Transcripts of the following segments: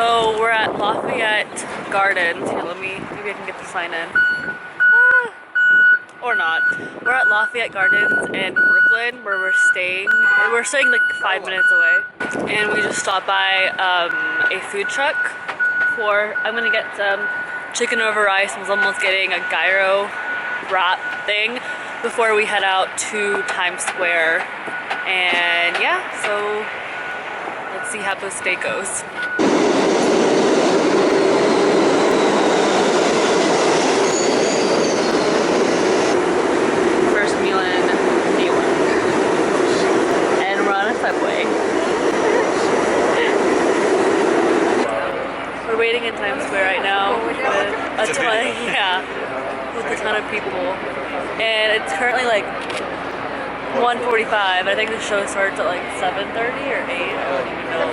So we're at Lafayette Gardens. Here, maybe I can get the sign in. Or not. We're at Lafayette Gardens in Brooklyn where we're staying. We're staying like 5 minutes away. And we just stopped by a food truck I'm gonna get some chicken over rice. I was almost getting a gyro wrap thing before we head out to Times Square. And yeah, so let's see how this day goes. First meal in New York. And we're on a subway. We're waiting in Times Square right now with a ton of people. And it's currently like 1:45. I think the show starts at like 7:30 or 8. I don't even know.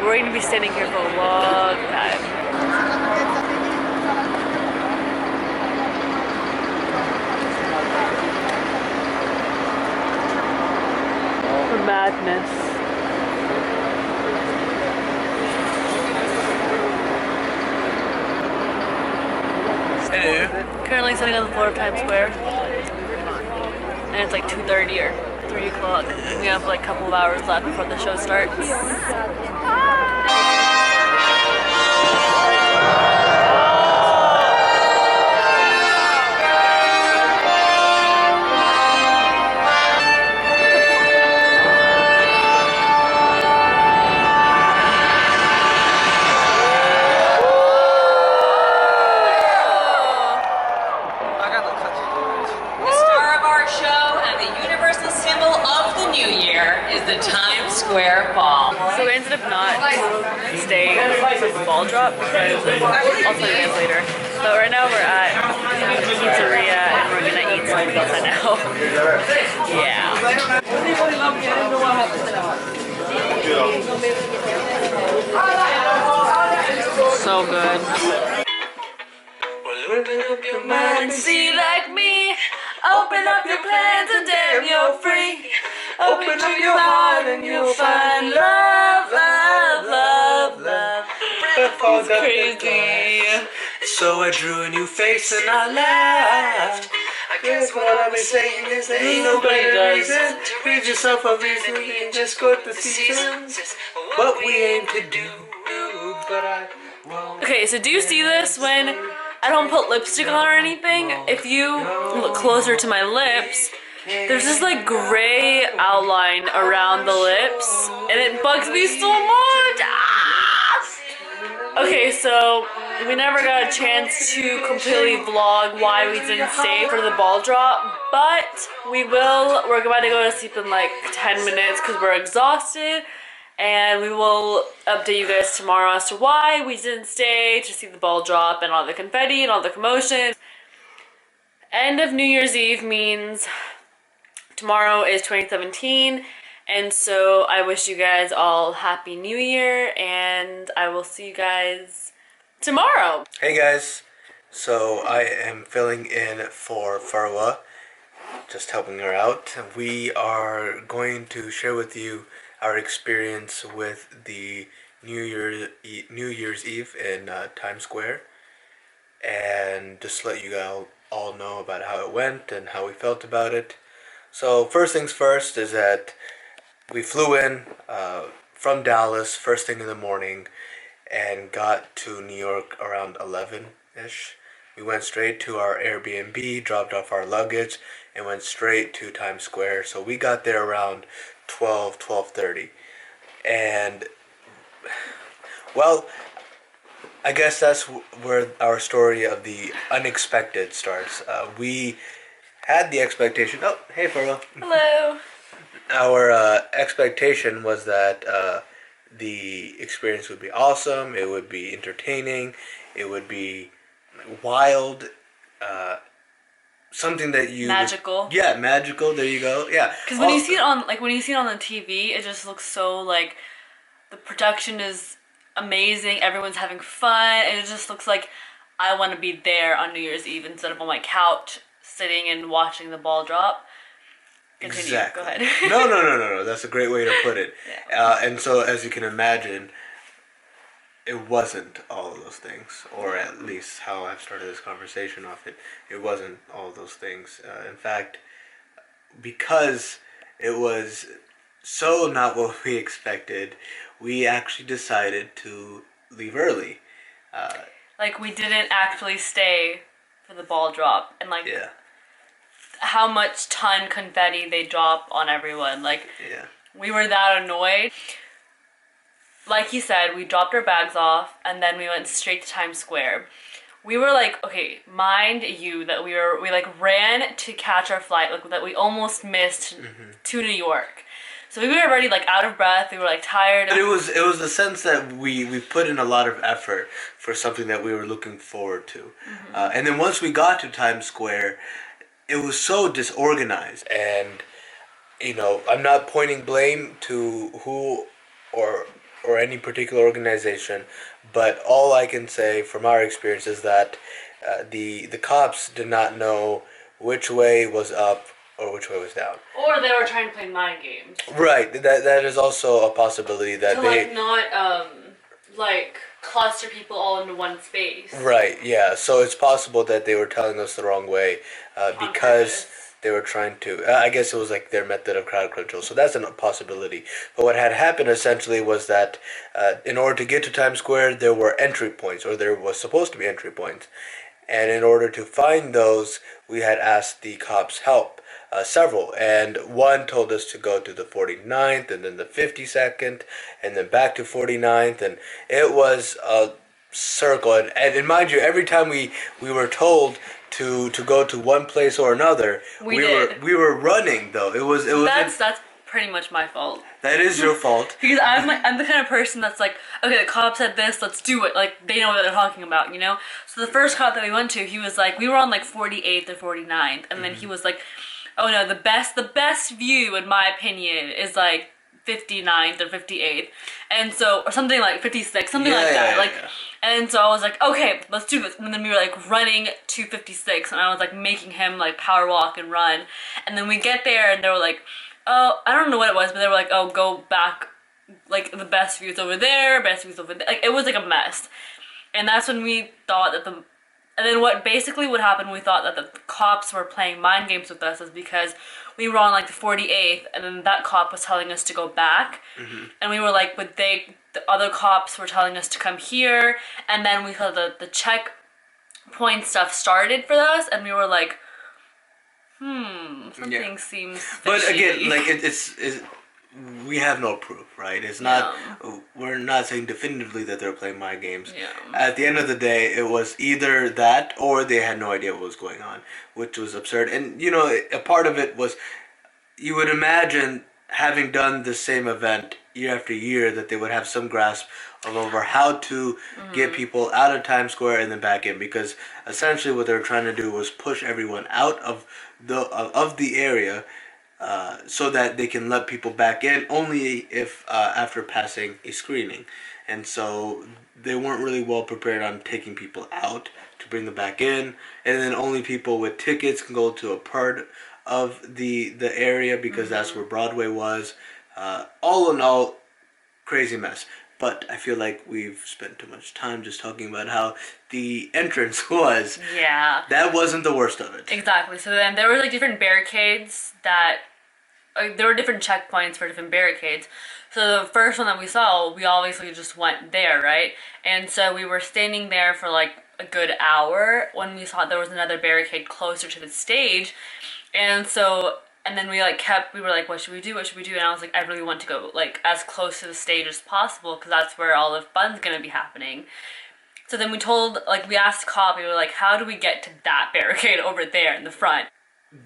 We're going to be standing here for a long time. For madness. Hello. Currently sitting on the floor of Times Square. And it's like 2:30 or 3 o'clock. We have like a couple of hours left before the show starts. The Times Square Ball. So we ended up not staying for the ball drop because I'll tell you guys later. But right now we're at the pizzeria and we're gonna eat some pizza now. Yeah. So good. Well, open up your mind And see like me. Open up your plans and damn you're free. Open up your heart and you'll find love, love, love, love. It's crazy. So I drew a new face and I laughed. I guess what I've been saying is there ain't no better reason to read yourself a reason and just go through the seasons. What we aim to do, but I won't. Okay, so do you see this when I don't put lipstick on or anything? If you look closer to my lips, there's this like gray outline around the lips and it bugs me so much. Okay, so we never got a chance to completely vlog why we didn't stay for the ball drop, but we will. We're about to go to sleep in like 10 minutes because we're exhausted, and we will update you guys tomorrow as to why we didn't stay to see the ball drop and all the confetti and all the commotion. End of New Year's Eve means tomorrow is 2017, and so I wish you guys all Happy New Year, and I will see you guys tomorrow. Hey guys, so I am filling in for Farwa, just helping her out. We are going to share with you our experience with the New Year's Eve in Times Square, and just let you all know about how it went and how we felt about it. So first things first is that we flew in from Dallas first thing in the morning and got to New York around 11-ish. We went straight to our Airbnb, dropped off our luggage, and went straight to Times Square. So we got there around 12:30. And, well, I guess that's where our story of the unexpected starts. We had the expectation. Oh, hey, Farrell. Hello. Our expectation was that the experience would be awesome. It would be entertaining. It would be wild. Something that you magical. Yeah, magical. There you go. Yeah. Because when you see it on the TV, it just looks so like the production is amazing. Everyone's having fun, and it just looks like I want to be there on New Year's Eve instead of on my couch sitting and watching the ball drop. Continue. Exactly. Go ahead. No. That's a great way to put it. Yeah. And so, as you can imagine, it wasn't all of those things, or at least how I've started this conversation off. It wasn't all of those things. In fact, because it was so not what we expected, we actually decided to leave early. Like, we didn't actually stay for the ball drop, and like Yeah, how much ton confetti they drop on everyone. Like, yeah. we were that annoyed. Like you said, we dropped our bags off, and then we went straight to Times Square. We were like, okay, mind you that we like ran to catch our flight, like that we almost missed to New York. So we were already like out of breath. We were like tired. But it was the sense that we put in a lot of effort for something that we were looking forward to, and then once we got to Times Square, it was so disorganized. And I'm not pointing blame to who or any particular organization, but all I can say from our experience is that the cops did not know which way was up or which way was down. Or they were trying to play mind games. Right. That is also a possibility that To they like not like cluster people all into one space. Right. Yeah. So it's possible that they were telling us the wrong way because they were trying to. I guess it was like their method of crowd control. So that's a possibility. But what had happened essentially was that in order to get to Times Square, there were entry points, or there was supposed to be entry points. And in order to find those, we had asked the cops help. Several, and one told us to go to the 49th, and then the 52nd, and then back to 49th, and it was a circle. And mind you, every time we were told to go to one place or another, we were running though. It was That's pretty much my fault. that is your fault. Because I'm the kind of person that's like, okay, the cop said this, let's do it. Like, they know what they're talking about, you know? So the first cop that we went to, he was like, we were on like 48th or 49th, and then he was like, oh no, the best view in my opinion is like 59th or 58th, and so, or something like 56, something like that. And so I was like, okay, let's do this. And then we were like running to 56, and I was like making him like power walk and run. And then we get there, and they were like, oh, I don't know what it was, but they were like, oh, go back, like the best view's over there, best view's over there. Like, it was like a mess. And that's when we thought that and then what happened, we thought that the cops were playing mind games with us, is because we were on like the 48th, and then that cop was telling us to go back. And we were like, but the other cops were telling us to come here, and then we saw the checkpoint stuff started for us, and we were like, something seems fishy. But again, like it's we have no proof, right? It's not. We're not saying definitively that they're playing mind games. Yeah. At the end of the day, it was either that or they had no idea what was going on, which was absurd. And a part of it was, you would imagine, having done the same event year after year, that they would have some grasp over how to get people out of Times Square and then back in, because essentially what they were trying to do was push everyone out of the area. So that they can let people back in only if after passing a screening. And so they weren't really well prepared on taking people out to bring them back in, and then only people with tickets can go to a part of the area, because that's where Broadway was. All in all, crazy mess. But I feel like we've spent too much time just talking about how the entrance was. Yeah. That wasn't the worst of it. Exactly. So then there were like different barricades that, there were different checkpoints for different barricades. So the first one that we saw, we obviously just went there, right? And so we were standing there for like a good hour when we saw there was another barricade closer to the stage. And then we were like, what should we do? What should we do? And I was like, I really want to go like as close to the stage as possible, because that's where all the fun's gonna be happening. So then we asked the cop, we were like, how do we get to that barricade over there in the front?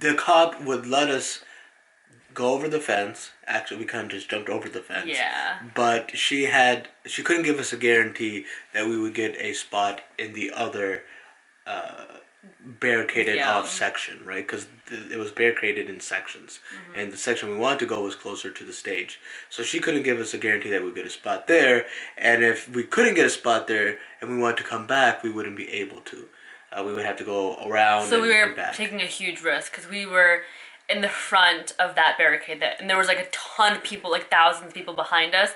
The cop would let us go over the fence. Actually, we kind of just jumped over the fence. Yeah. But she couldn't give us a guarantee that we would get a spot in the other barricaded off section, right? Because it was barricaded in sections, and the section we wanted to go was closer to the stage. So she couldn't give us a guarantee that we'd get a spot there, and if we couldn't get a spot there and we wanted to come back, we wouldn't be able to. We would have to go around. So we were back. taking a huge risk, because we were in the front of that barricade, and there was like a ton of people, like thousands of people behind us,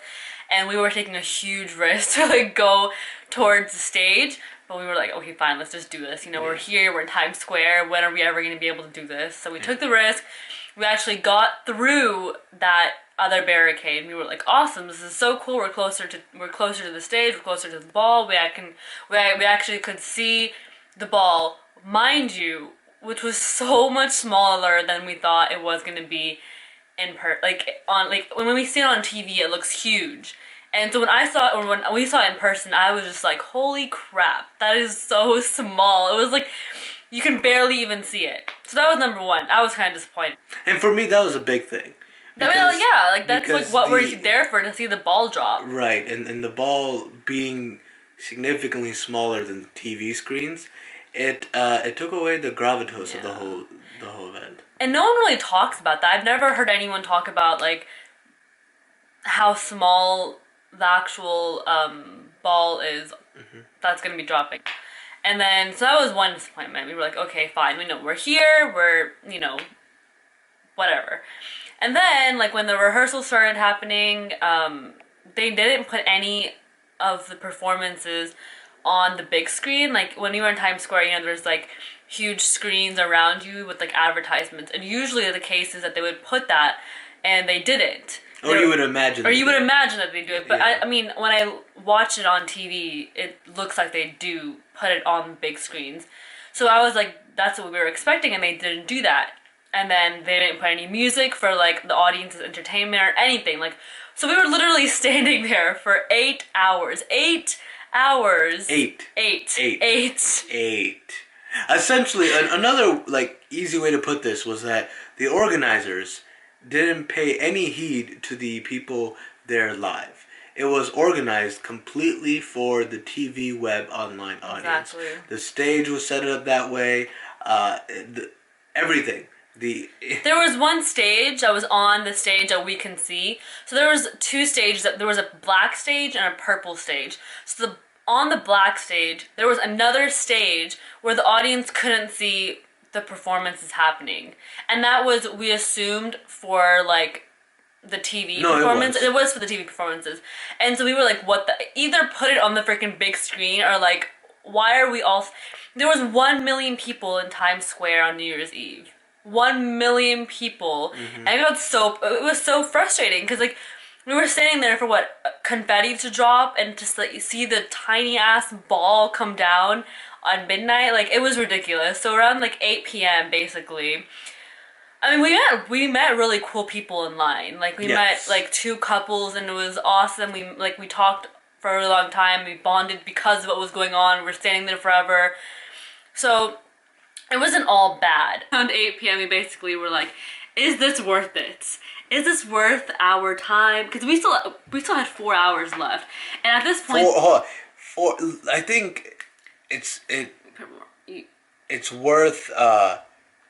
and we were taking a huge risk to like go towards the stage. But we were like, okay, fine, let's just do this. You know, we're here, we're in Times Square. When are we ever going to be able to do this? So we took the risk. We actually got through that other barricade. And we were like, awesome, this is so cool. We're closer to the stage. We're closer to the ball. We actually could see the ball, mind you, which was so much smaller than we thought it was going to be when we see it on TV, it looks huge. And so when we saw it in person, I was just like, holy crap, that is so small. It was like, you can barely even see it. So that was number one. I was kind of disappointed. And for me, that was a big thing. That's like what we're there for, to see the ball drop. Right, and the ball being significantly smaller than the TV screens, it took away the gravitas of the whole event. And no one really talks about that. I've never heard anyone talk about like how small the actual ball is that's going to be dropping. And then, so that was one disappointment. We were like, okay, fine, we know we're here, we're, whatever. And then, like, when the rehearsal started happening, they didn't put any of the performances on the big screen. Like, when you were in Times Square, there's, like, huge screens around you with, like, advertisements. And usually the case is that they would put that, and they didn't. You would imagine. Or you would imagine that they do it. But, yeah. I mean, when I watch it on TV, it looks like they do put it on big screens. So I was like, that's what we were expecting, and they didn't do that. And then they didn't put any music for, like, the audience's entertainment or anything. Like, so we were literally standing there for 8 hours. 8 hours. Eight. Eight. Essentially, another, like, easy way to put this was that the organizers didn't pay any heed to the people there live. It was organized completely for the TV, web, online audience. Exactly. The stage was set up that way. Everything. There was one stage that was on the stage that we can see. So there was two stages. There was a black stage and a purple stage. So on the black stage, there was another stage where the audience couldn't see the performances happening. And that was, we assumed, for like the TV performance. It was for the TV performances. And so we were like, either put it on the freaking big screen, or like, why are we all... There was 1 million people in Times Square on New Year's Eve. 1 million people. And it was so frustrating, because like, we were standing there for confetti to drop, and just like, you see the tiny ass ball come down on midnight. Like, it was ridiculous. So around like 8 p.m. basically, I mean, we met really cool people in line. Like, we met like 2 couples, and it was awesome. We talked for a really long time. We bonded because of what was going on. We were standing there forever. So it wasn't all bad. Around 8 p.m. we basically were like, is this worth it? Is this worth our time? Because we still had 4 hours left. And at this point... I think it's worth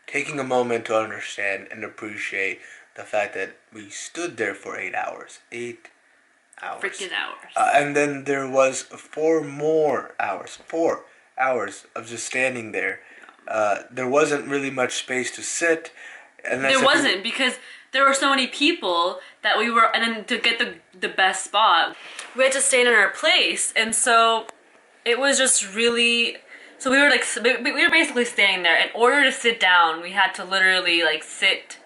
taking a moment to understand and appreciate the fact that we stood there for 8 hours. 8 hours. Freaking hours. And then there was 4 more hours. 4 hours of just standing there. There wasn't really much space to sit. There wasn't, because there were so many people that and then to get the best spot, we had to stand in our place. And so it was just really... So we were basically standing there. In order to sit down, we had to literally like sit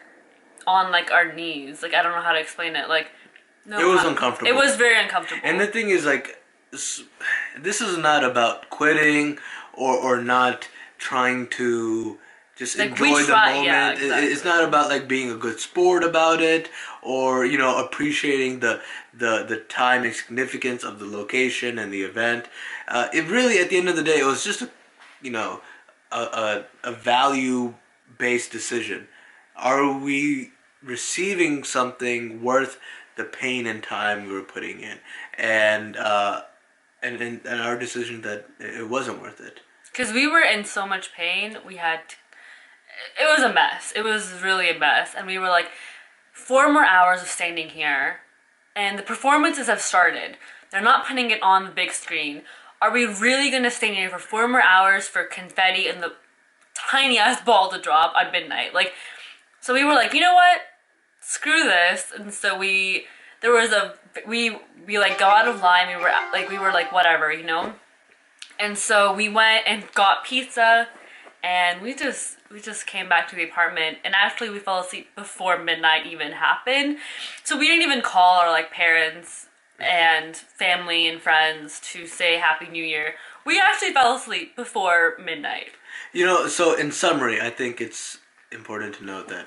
on like our knees. Like, I don't know how to explain it. Like, no, it was uncomfortable. It was very uncomfortable. And the thing is, like, this is not about quitting or not trying to just like, enjoy the moment. Yeah, exactly. It's not about like being a good sport about it, or appreciating the time and significance of the location and the event. It really, at the end of the day, it was just a value-based decision. Are we receiving something worth the pain and time we were putting in? And our decision that it wasn't worth it. Because we were in so much pain, it was a mess. It was really a mess. And we were like, 4 more hours of standing here, and the performances have started. They're not putting it on the big screen. Are we really going to stay here for 4 more hours for confetti and the tiny ass ball to drop at midnight? Like, so we were like, you know what? Screw this. And so there was a we like got out of line. We were like whatever, you know. And so we went and got pizza, and we just came back to the apartment. And actually, we fell asleep before midnight even happened. So we didn't even call our like parents and family and friends to say Happy New Year. We actually fell asleep before midnight. You know, so in summary, I think it's important to note that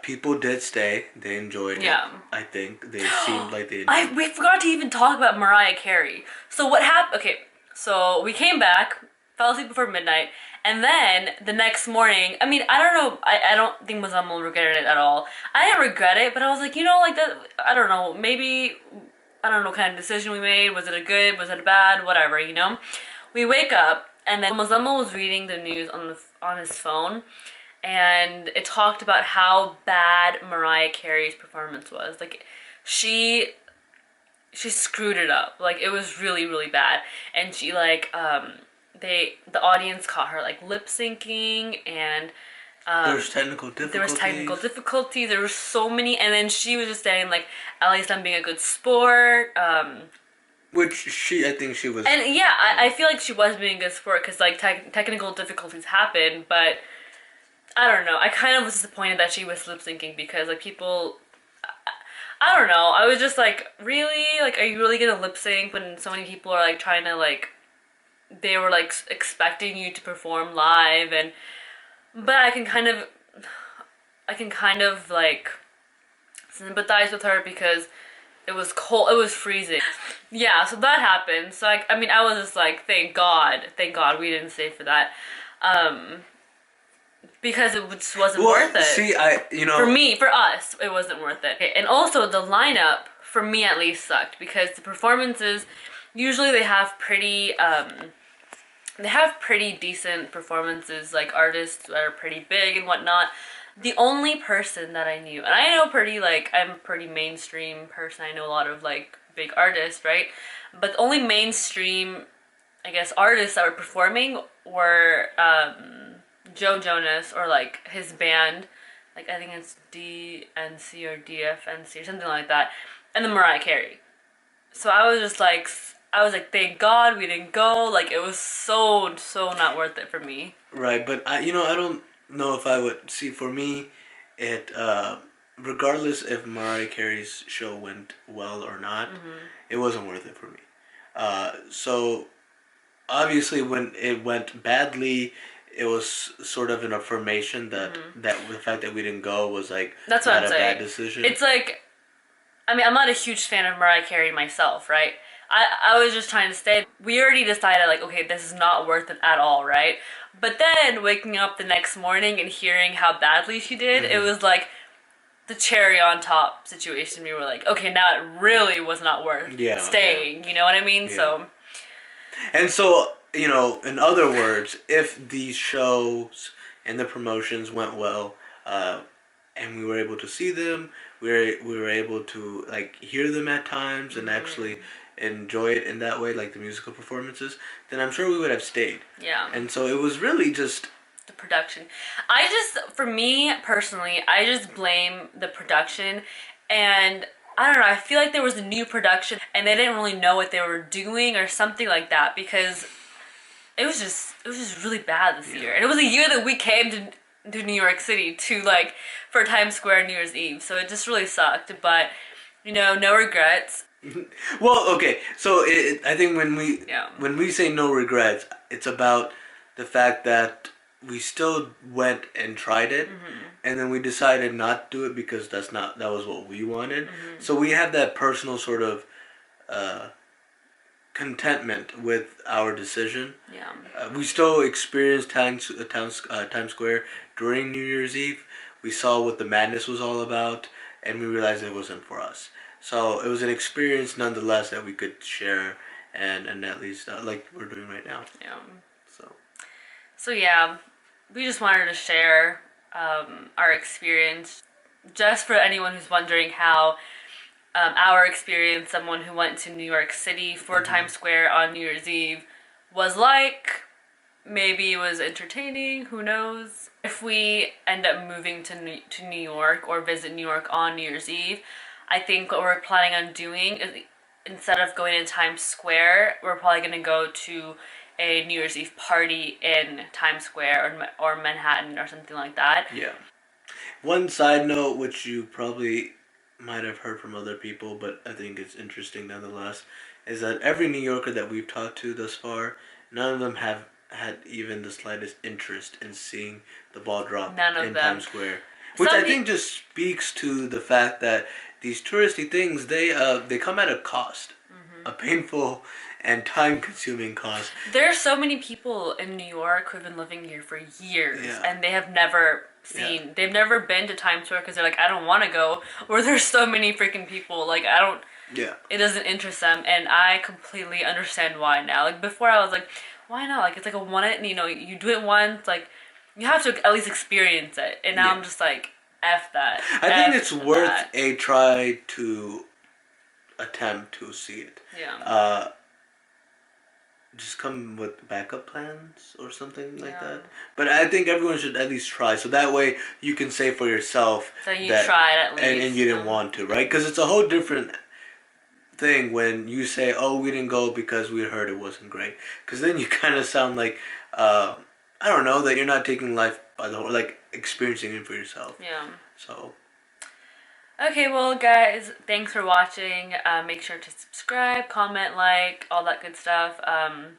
people did stay. They enjoyed it. I think they seemed like they enjoyed it. We forgot to even talk about Mariah Carey. So what happened? Okay, so we came back, fell asleep before midnight, and then the next morning, I mean, I don't know, I don't think Muzamil regretted it at all. I didn't regret it, but I was like, you know, like that, I don't know, maybe, I don't know what kind of decision we made. Was it a good, was it a bad, whatever, you know? We wake up, and then Muzamil was reading the news on his phone, and it talked about how bad Mariah Carey's performance was. Like, she screwed it up. Like, it was really, really bad. And she, like, the audience caught her, like, lip syncing, and there was technical difficulties. There were so many, and then she was just saying, like, at least I'm being a good sport. Which I think she was. And yeah, I feel like she was being a good sport because, like, technical difficulties happened, but I don't know. I kind of was disappointed that she was lip syncing because, like, people. I don't know. I was just like, really? Like, are you really gonna lip sync when so many people are, like, trying to, like, they were, like, expecting you to perform live, and, but I can kind of, like, sympathize with her because it was cold, it was freezing. Yeah, so that happened. So, I mean, I was just like, thank God we didn't stay for that. Because it just wasn't worth it. See, For us, it wasn't worth it. Okay, and also, the lineup, for me at least, sucked. Because the performances, usually they have pretty decent performances, like artists that are pretty big and whatnot. The only person that I knew, and I know I'm a pretty mainstream person. I know a lot of, like, big artists, right? But the only mainstream, I guess, artists that were performing were, Joe Jonas, or, like, his band, like, I think it's DNC or DFNC or something like that, and then Mariah Carey. So I was like, thank God we didn't go. Like, it was so not worth it for me. Right, but I don't know if I would see. For me, it regardless if Mariah Carey's show went well or not, it wasn't worth it for me. So obviously, when it went badly, it was sort of an affirmation that the fact that we didn't go was, like, that's what not I'm a saying. bad decision. It's like, I mean, I'm not a huge fan of Mariah Carey myself, right? I was just trying to say, we already decided, like, okay, this is not worth it at all, right? But then waking up the next morning and hearing how badly she did, it was like the cherry on top situation. We were like, okay, now it really was not worth staying. You know what I mean? Yeah. So. And so, in other words, if these shows and the promotions went well, and we were able to see them, we were able to, like, hear them at times and actually enjoy it in that way, like the musical performances, then I'm sure we would have stayed. Yeah. And so it was really just the production. For me personally, I just blame the production, and I don't know, I feel like there was a new production and they didn't really know what they were doing or something like that, because it was just really bad this year. And it was a year that we came to New York City for Times Square New Year's Eve. So it just really sucked, but no regrets. Well, okay. So I think when we say no regrets, it's about the fact that we still went and tried it, and then we decided not to do it because that was what we wanted. So we have that personal sort of contentment with our decision. Yeah. We still experienced Times Square during New Year's Eve. We saw what the madness was all about, and we realized it wasn't for us. So it was an experience nonetheless that we could share and at least like we're doing right now. Yeah. So yeah, we just wanted to share our experience, just for anyone who's wondering how our experience, someone who went to New York City for Times Square on New Year's Eve, was like. Maybe it was entertaining, who knows. If we end up moving to New York or visit New York on New Year's Eve, I think what we're planning on doing is instead of going in Times Square, we're probably going to go to a New Year's Eve party in Times Square or Manhattan or something like that. Yeah. One side note, which you probably might have heard from other people, but I think it's interesting nonetheless, is that every New Yorker that we've talked to thus far, none of them have had even the slightest interest in seeing the ball drop in Times Square. Which I think just speaks to the fact that these touristy things, they come at a cost. A painful and time-consuming cost. There are so many people in New York who have been living here for years, and they have never seen, they've never been to Times Square because they're like, I don't want to go, or there's so many freaking people, like, I don't, it doesn't interest them, and I completely understand why now. Like, before I was like, why not? Like, it's like a one, you know, you do it once, like, you have to at least experience it, and now I'm just like, F that. I think it's worth a try to attempt to see it. Yeah. Just come with backup plans or something like that. But I think everyone should at least try, so that way you can say for yourself that you tried at least, and you didn't want to, right? Because it's a whole different thing when you say, "Oh, we didn't go because we heard it wasn't great," because then you kind of sound like I don't know, that you're not taking life by the whole, like experiencing it for yourself. Yeah. So. Okay, well, guys, thanks for watching. Make sure to subscribe, comment, like, all that good stuff. And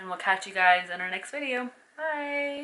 we'll catch you guys in our next video. Bye!